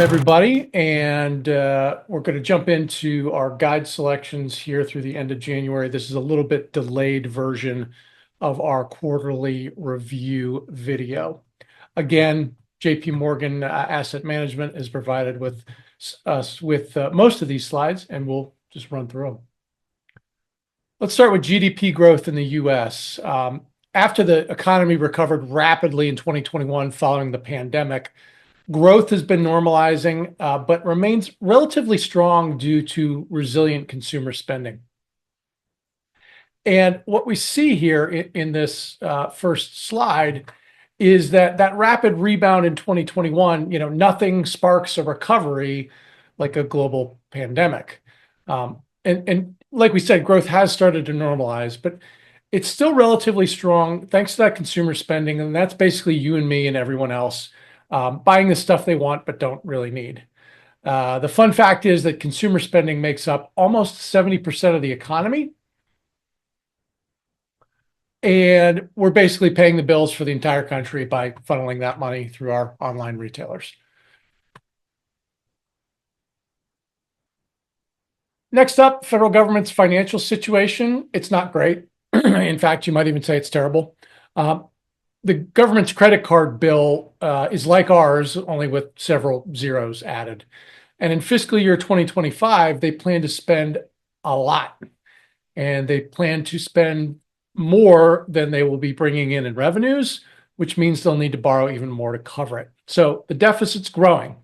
everybody, and we're going to jump into our guide selections here through the end of January. This is a little bit delayed version of our quarterly review video. Again, JP Morgan Asset Management has provided with us with most of these slides, and we'll just run through them. Let's start with GDP growth in the US. After the economy recovered rapidly in 2021 following the pandemic, growth has been normalizing, but remains relatively strong due to resilient consumer spending. And what we see here in this first slide is that rapid rebound in 2021, nothing sparks a recovery like a global pandemic. And like we said, growth has started to normalize, but it's still relatively strong thanks to that consumer spending. And that's basically you and me and everyone else buying the stuff they want but don't really need. The fun fact is that consumer spending makes up almost 70% of the economy. And we're basically paying the bills for the entire country by funneling that money through our online retailers. Next up, federal government's financial situation. It's not great. In fact, you might even say it's terrible. The government's credit card bill is like ours, only with several zeros added. And in fiscal year 2025, they plan to spend a lot. And they plan to spend more than they will be bringing in revenues, which means they'll need to borrow even more to cover it. So the deficit's growing,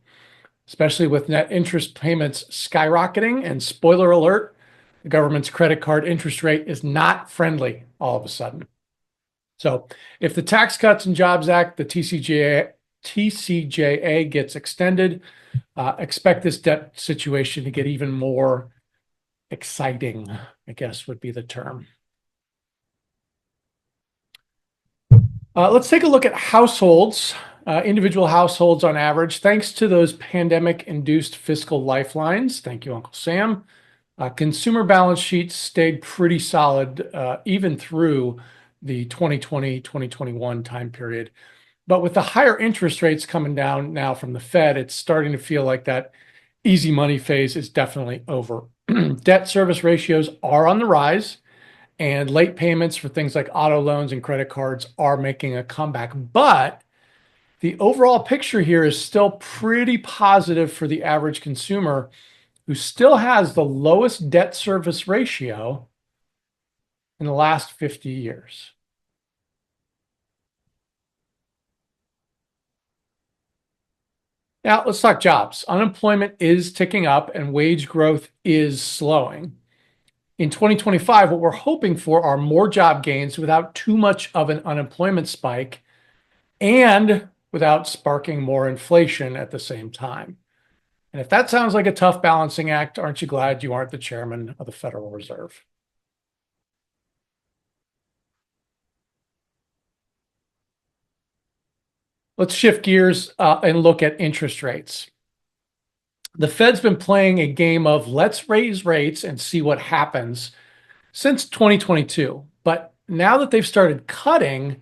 especially with net interest payments skyrocketing. And spoiler alert, the government's credit card interest rate is not friendly all of a sudden. So if the Tax Cuts and Jobs Act, the TCJA gets extended, expect this debt situation to get even more exciting, I guess would be the term. Let's take a look at households, individual households on average. Thanks to those pandemic-induced fiscal lifelines, thank you, Uncle Sam, consumer balance sheets stayed pretty solid even through the 2020-2021 time period. But with the higher interest rates coming down now from the Fed, it's starting to feel like that easy money phase is definitely over. Debt service ratios are on the rise, and late payments for things like auto loans and credit cards are making a comeback. But the overall picture here is still pretty positive for the average consumer, who still has the lowest debt service ratio in the last 50 years. Now, let's talk jobs. Unemployment is ticking up and wage growth is slowing. In 2025, what we're hoping for are more job gains without too much of an unemployment spike and without sparking more inflation at the same time. And if that sounds like a tough balancing act, aren't you glad you aren't the chairman of the Federal Reserve? Let's shift gears and look at interest rates. The Fed's been playing a game of let's raise rates and see what happens since 2022. But now that they've started cutting,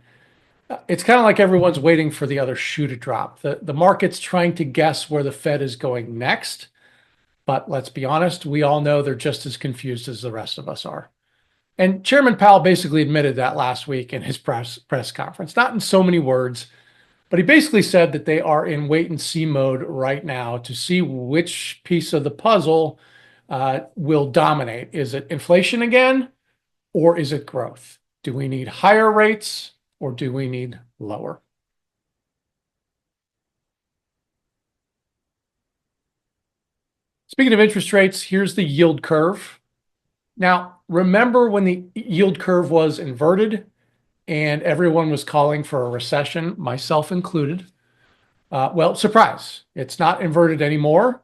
it's kind of like everyone's waiting for the other shoe to drop. The market's trying to guess where the Fed is going next. But let's be honest, we all know they're just as confused as the rest of us are. And Chairman Powell basically admitted that last week in his press conference, not in so many words, but he basically said that they are in wait and see mode right now to see which piece of the puzzle will dominate. Is it inflation again, or is it growth? Do we need higher rates, or do we need lower? Speaking of interest rates, here's the yield curve. Now, remember when the yield curve was inverted and everyone was calling for a recession, myself included? Well, surprise, it's not inverted anymore.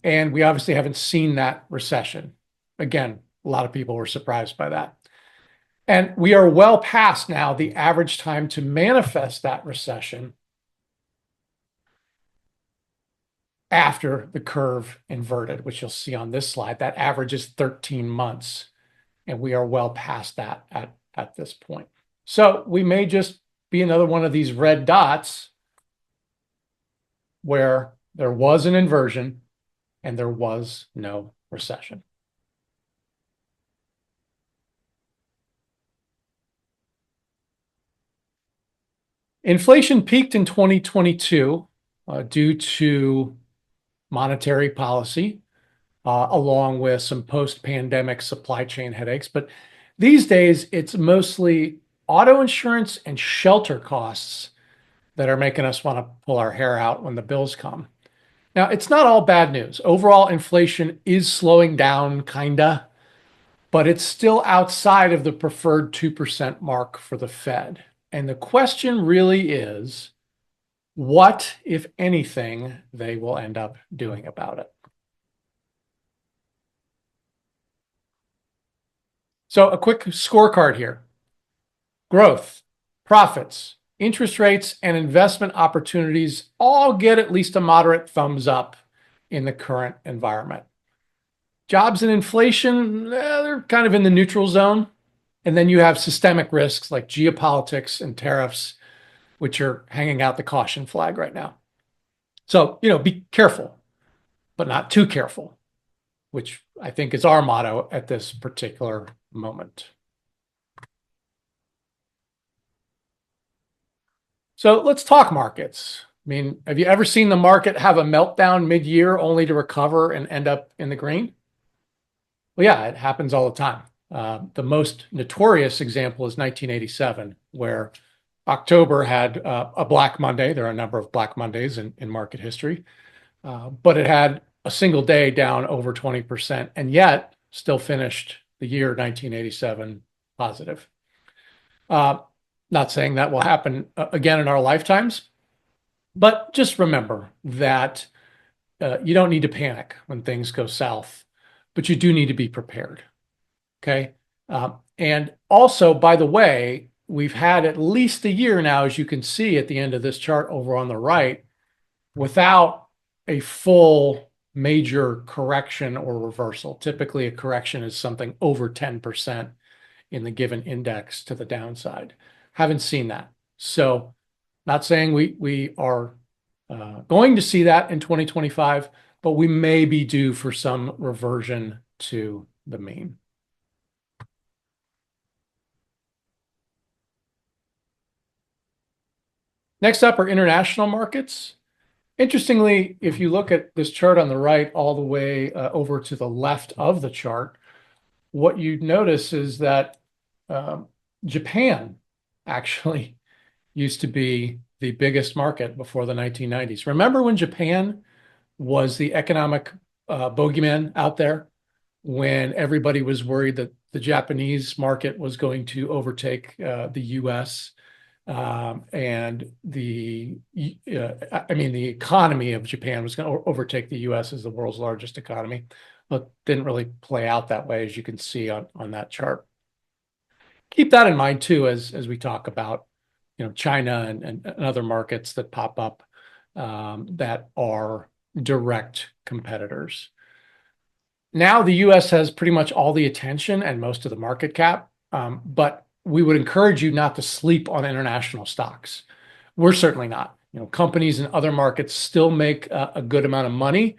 And we obviously haven't seen that recession. Again, a lot of people were surprised by that. And we are well past now the average time to manifest that recession after the curve inverted, which you'll see on this slide. That average is 13 months, and we are well past that at this point. So we may just be another one of these red dots where There was an inversion and there was no recession. Inflation peaked in 2022 due to monetary policy, along with some post-pandemic supply chain headaches. But these days, it's mostly auto insurance and shelter costs that are making us want to pull our hair out when the bills come. Now, it's not all bad news. Overall, inflation is slowing down, kinda, but it's still outside of the preferred 2% mark for the Fed. And the question really is, what, if anything, they will end up doing about it. So, a quick scorecard here: growth, profits, interest rates, and investment opportunities all get at least a moderate thumbs up in the current environment. Jobs and inflation, they're kind of in the neutral zone. And then you have systemic risks like geopolitics and tariffs, which are hanging out the caution flag right now. So, be careful, but not too careful, which I think is our motto at this particular moment. So let's talk markets. I mean, have you ever seen the market have a meltdown mid-year only to recover and end up in the green? Well, yeah, it happens all the time. The most notorious example is 1987, where October had a Black Monday. There are a number of Black Mondays in market history, but it had a single day down over 20%, and yet still finished the year 1987 positive. Not saying that will happen again in our lifetimes, but just remember that you don't need to panic when things go south, but you do need to be prepared. Okay. And also, by the way, we've had at least a year now, as you can see at the end of this chart over on the right, without a full major correction or reversal. Typically, a correction is something over 10% in the given index to the downside. Haven't seen that. So, not saying we are going to see that in 2025, but we may be due for some reversion to the mean. Next up are international markets. Interestingly, if you look at this chart on the right all the way over to the left of the chart, what you notice is that Japan actually used to be the biggest market before the 1990s. Remember when Japan was the economic bogeyman out there, when everybody was worried that the Japanese market was going to overtake the US? And the economy of Japan was going to overtake the US as the world's largest economy. But didn't really play out that way, as you can see on that chart. Keep that in mind too, as we talk about China and other markets that pop up that are direct competitors. Now the US has pretty much all the attention and most of the market cap, but we would encourage you not to sleep on international stocks. We're certainly not. Companies in other markets still make a good amount of money,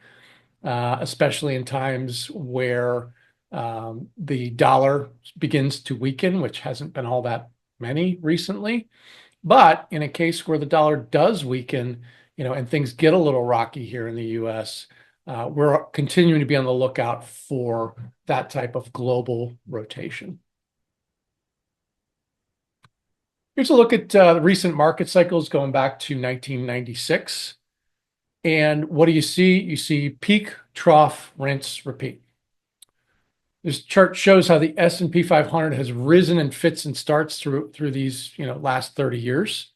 especially in times where the dollar begins to weaken, which hasn't been all that many recently. But in a case where the dollar does weaken, and things get a little rocky here in the US, we're continuing to be on the lookout for that type of global rotation. Here's a look at recent market cycles going back to 1996. And what do you see? You see peak, trough, rinse, repeat. This chart shows how the S&P 500 has risen in fits and starts through these last 30 years.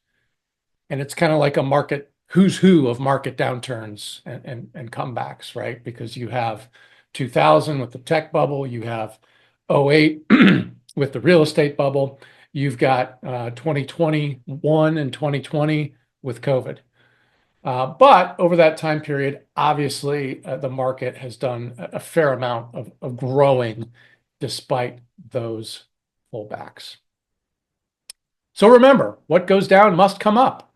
And it's kind of like a market who's who of market downturns and comebacks, right? Because you have 2000 with the tech bubble, you have '08 with the real estate bubble, you've got 2021 and 2020 with COVID. But over that time period, obviously, the market has done a fair amount of growing despite those pullbacks. So remember, what goes down must come up,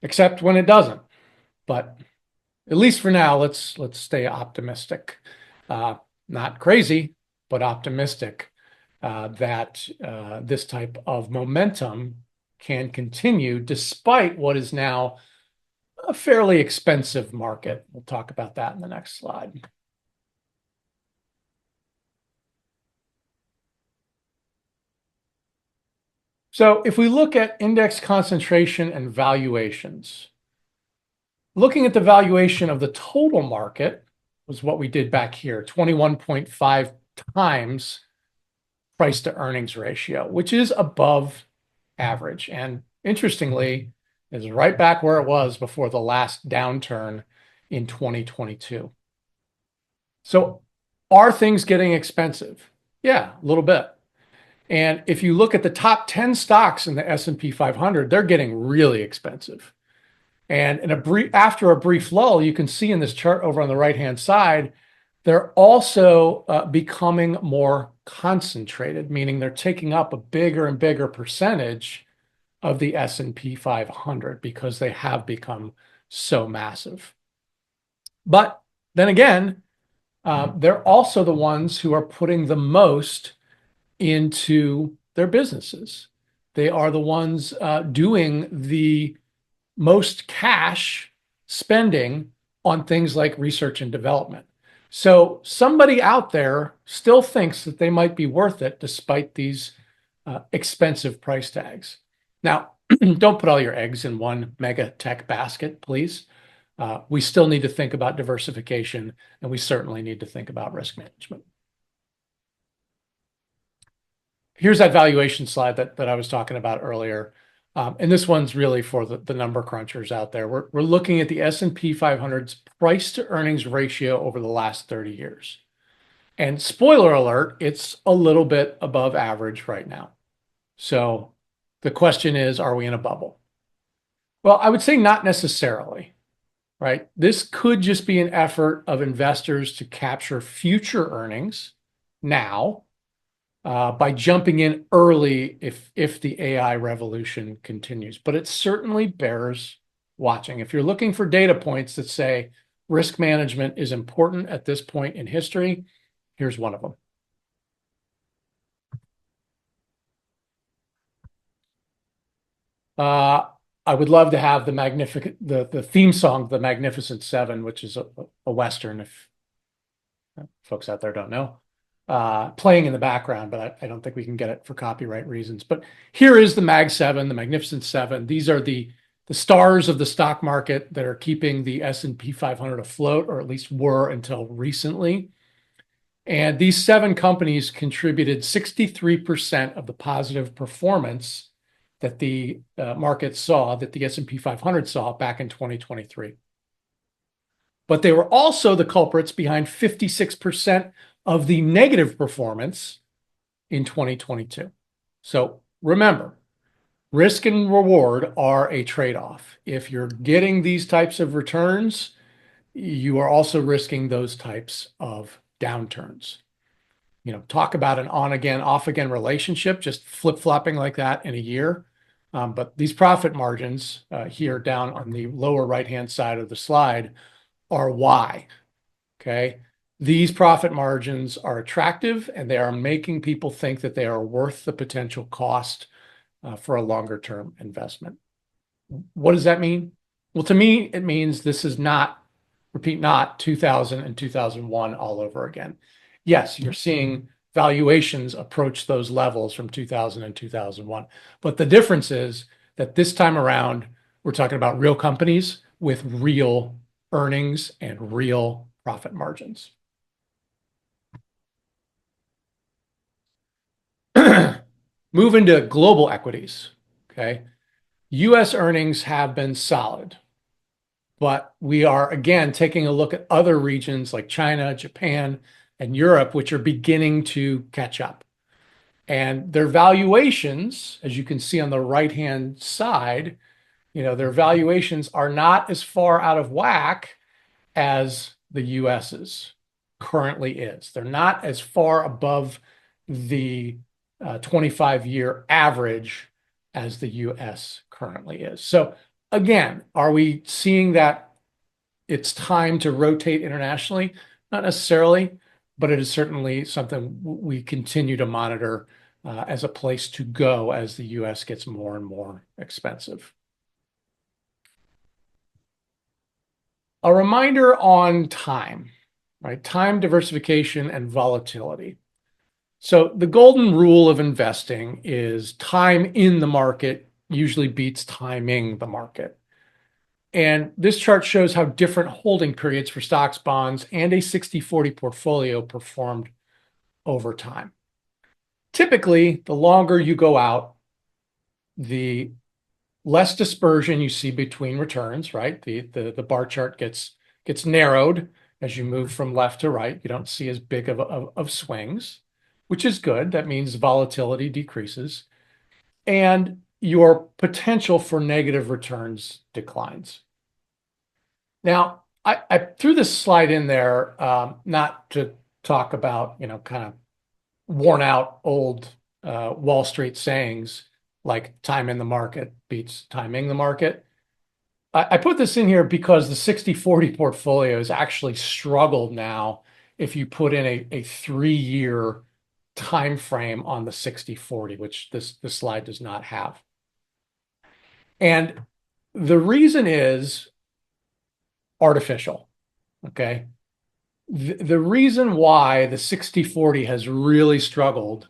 except when it doesn't. But at least for now, let's stay optimistic. Uh, Not crazy, but optimistic that this type of momentum can continue despite what is now a fairly expensive market. We'll talk about that in the next slide. So if we look at index concentration and valuations, looking at the valuation of the total market was what we did back here, 21.5 times price to earnings ratio, which is above average. And interestingly, is right back where it was before the last downturn in 2022. So are things getting expensive? Yeah, a little bit. And if you look at the top 10 stocks in the S&P 500, they're getting really expensive. And after a brief lull, you can see in this chart over on the right-hand side, they're also becoming more concentrated, meaning they're taking up a bigger and bigger percentage of the S&P 500 because they have become so massive. But then again, they're also the ones who are putting the most into their businesses. They are the ones doing the most cash spending on things like research and development. So somebody out there still thinks that they might be worth it despite these expensive price tags. Now, don't put all your eggs in one mega tech basket, please. We still need to think about diversification, and we certainly need to think about risk management. Here's that valuation slide that I was talking about earlier. And this one's really for the number crunchers out there. We're looking at the S&P 500's price to earnings ratio over the last 30 years. And spoiler alert, it's a little bit above average right now. So the question is, are we in a bubble? Well, I would say not necessarily, right? This could just be an effort of investors to capture future earnings now by jumping in early if the AI revolution continues. But it certainly bears watching. If you're looking for data points that say risk management is important at this point in history, here's one of them. I would love to have the theme song, The Magnificent Seven, which is a Western, if folks out there don't know, playing in the background, but I don't think we can get it for copyright reasons. But here is the Mag 7, the Magnificent Seven. These are the stars of the stock market that are keeping the S&P 500 afloat, or at least were until recently. And these 7 companies contributed 63% of the positive performance that the market saw, that the S&P 500 saw back in 2023. But they were also the culprits behind 56% of the negative performance in 2022. So remember, risk and reward are a trade-off. If you're getting these types of returns, you are also risking those types of downturns. Talk about an on again, off again relationship, just flip-flopping like that in a year. But these profit margins here down on the lower right-hand side of the slide are why. Okay. These profit margins are attractive and they are making people think that they are worth the potential cost for a longer term investment. What does that mean? Well, to me, it means this is not, repeat, not 2000 and 2001 all over again. Yes, you're seeing valuations approach those levels from 2000 and 2001. But the difference is that this time around, we're talking about real companies with real earnings and real profit margins. Move into global equities. Okay. US earnings have been solid, but we are again taking a look at other regions like China, Japan, and Europe, which are beginning to catch up. And their valuations, as you can see on the right-hand side, their valuations are not as far out of whack as the US's currently is. They're not as far above the 25-year average as the US currently is. So again, are we seeing that it's time to rotate internationally? Not necessarily, but it is certainly something we continue to monitor as a place to go as the US gets more and more expensive. A reminder on time, right? Time diversification and volatility. So the golden rule of investing is time in the market usually beats timing the market. And this chart shows how different holding periods for stocks, bonds, and a 60/40 portfolio performed over time. Typically, the longer you go out, the less dispersion you see between returns, right? The bar chart gets narrowed as you move from left to right. You don't see as big of swings, which is good. That means volatility decreases and your potential for negative returns declines. Now, I threw this slide in there not to talk about, kind of worn out old Wall Street sayings like time in the market beats timing the market. I put this in here because the 60/40 portfolio has actually struggled now if you put in a 3-year time frame on the 60/40, which this slide does not have. And the reason is artificial, okay? The reason why the 60/40 has really struggled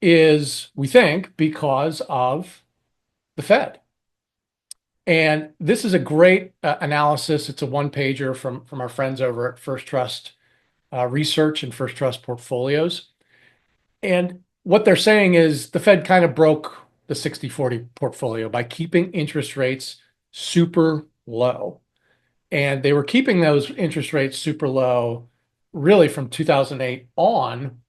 is, we think, because of the Fed. And this is a great analysis. It's a one-pager from our friends over at First Trust Research and First Trust Portfolios. And what they're saying is the Fed kind of broke the 60/40 portfolio by keeping interest rates super low. And they were keeping those interest rates super low really from 2008 on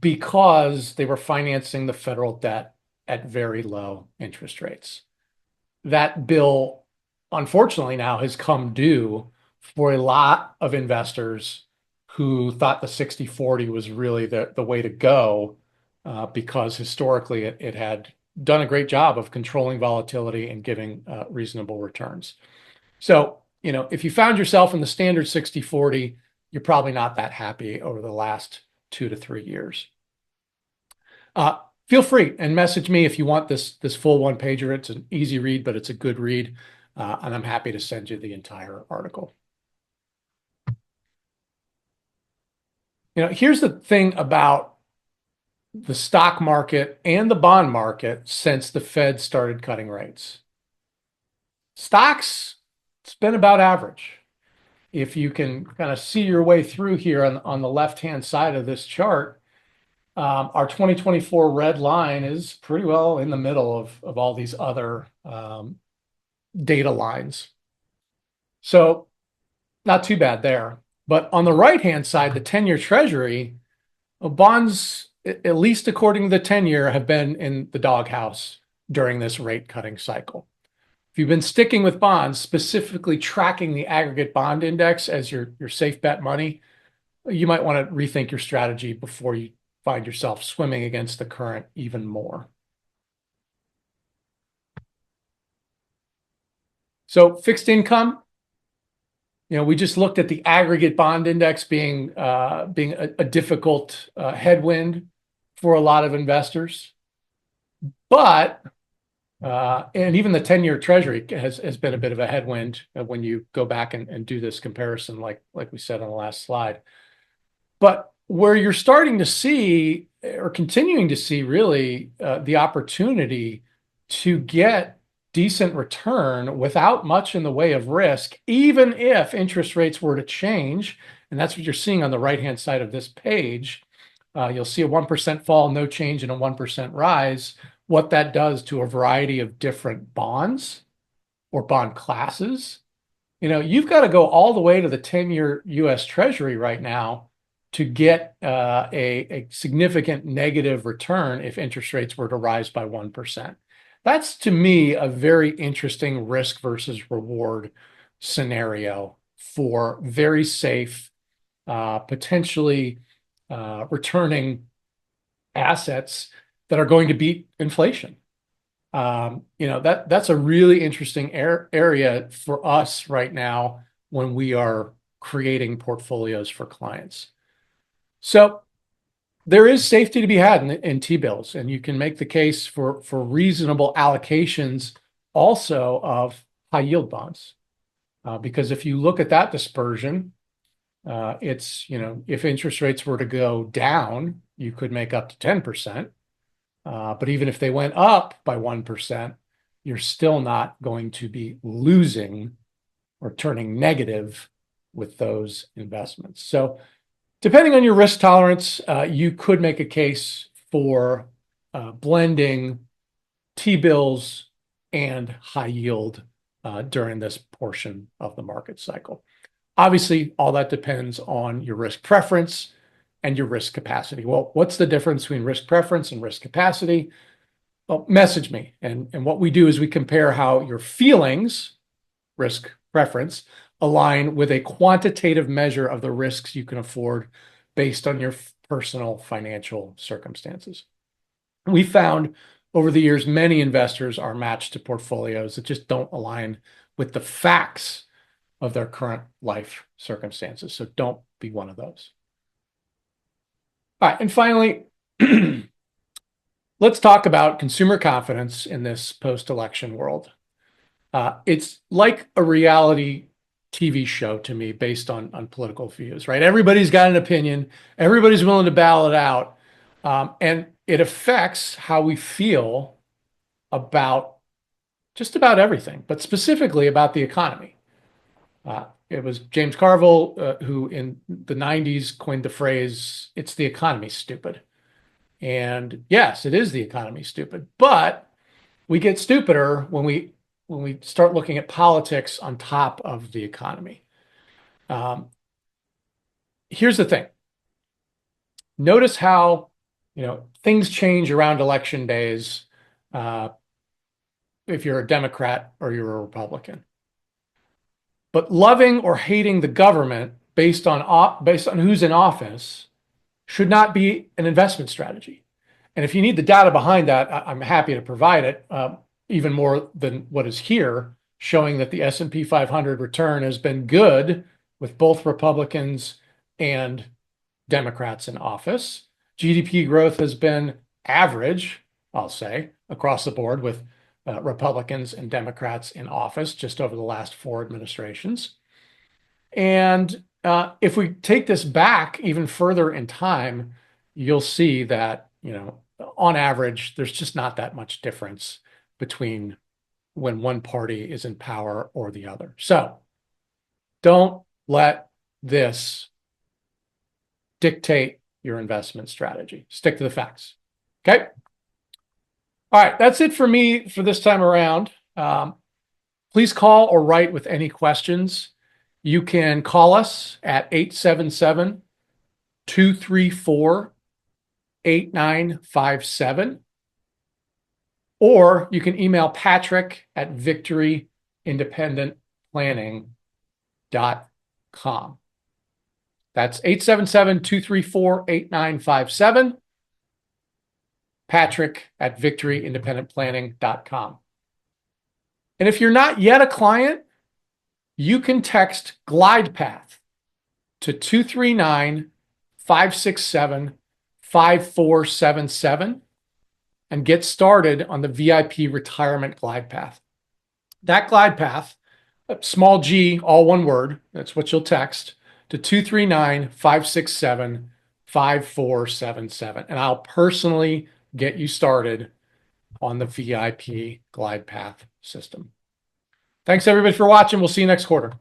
because they were financing the federal debt at very low interest rates. That bill, unfortunately, now has come due for a lot of investors who thought the 60/40 was really the way to go because historically it had done a great job of controlling volatility and giving reasonable returns. So, if you found yourself in the standard 60/40, you're probably not that happy over the last 2 to 3 years. Feel free and message me if you want this full one-pager. It's an easy read, but it's a good read, and I'm happy to send you the entire article. Here's the thing about the stock market and the bond market since the Fed started cutting rates. Stocks, it's been about average. If you can kind of see your way through here on the left-hand side of this chart, our 2024 red line is pretty well in the middle of all these other data lines. So not too bad there. But on the right-hand side, the 10-year Treasury, bonds, at least according to the 10-year, have been in the doghouse during this rate cutting cycle. If you've been sticking with bonds, specifically tracking the aggregate bond index as your safe bet money, you might want to rethink your strategy before you find yourself swimming against the current even more. So fixed income, we just looked at the aggregate bond index being a difficult headwind for a lot of investors. But and even the 10-year Treasury has been a bit of a headwind when you go back and do this comparison, like we said on the last slide. But where you're starting to see, or continuing to see really, the opportunity to get decent return without much in the way of risk, even if interest rates were to change, and that's what you're seeing on the right-hand side of this page. You'll see a 1% fall, no change, and a 1% rise. What that does to a variety of different bonds or bond classes. You've got to go all the way to the 10-year US Treasury right now to get a significant negative return if interest rates were to rise by 1%. That's, to me, a very interesting risk versus reward scenario for very safe, potentially returning assets that are going to beat inflation. That's a really interesting area for us right now when we are creating portfolios for clients. So there is safety to be had in T-bills, and you can make the case for reasonable allocations also of high yield bonds. Because if you look at that dispersion, it's, if interest rates were to go down, you could make up to 10%. But even if they went up by 1%, you're still not going to be losing or turning negative with those investments. So depending on your risk tolerance, you could make a case for blending T-bills and high yield during this portion of the market cycle. Obviously, all that depends on your risk preference and your risk capacity. Well, what's the difference between risk preference and risk capacity? Well, message me. And what we do is we compare how your feelings, risk preference, align with a quantitative measure of the risks you can afford based on your personal financial circumstances. We found over the years, many investors are matched to portfolios that just don't align with the facts of their current life circumstances. So don't be one of those. All right, and finally, let's talk about consumer confidence in this post-election world. It's like a reality TV show to me based on political views, right? Everybody's got an opinion. Everybody's willing to battle it out. And it affects how we feel about just about everything, but specifically about the economy. It was James Carville who in the 90s coined the phrase, "It's the economy, stupid." And yes, it is the economy, stupid, but we get stupider when we start looking at politics on top of the economy. Here's the thing. Notice how, things change around election days if you're a Democrat or you're a Republican. But loving or hating the government based on who's in office should not be an investment strategy. And if you need the data behind that, I'm happy to provide it, even more than what is here, showing that the S&P 500 return has been good with both Republicans and Democrats in office. GDP growth has been average, I'll say, across the board with Republicans and Democrats in office just over the last 4 administrations. And if we take this back even further in time, you'll see that, on average, there's just not that much difference between when one party is in power or the other. So don't let this dictate your investment strategy. Stick to the facts. Okay? All right, that's it for me for this time around. Please call or write with any questions. You can call us at 877-234-8957, or you can email Patrick at victoryindependentplanning.com. That's 877-234-8957. Patrick at victoryindependentplanning.com. And if you're not yet a client, you can text glidepath to 239-567-5477 and get started on the VIP retirement glide path. That glide path, small g, all one word, that's what you'll text, to 239-567-5477. And I'll personally get you started on the VIP glide path system. Thanks everybody for watching. We'll see you next quarter.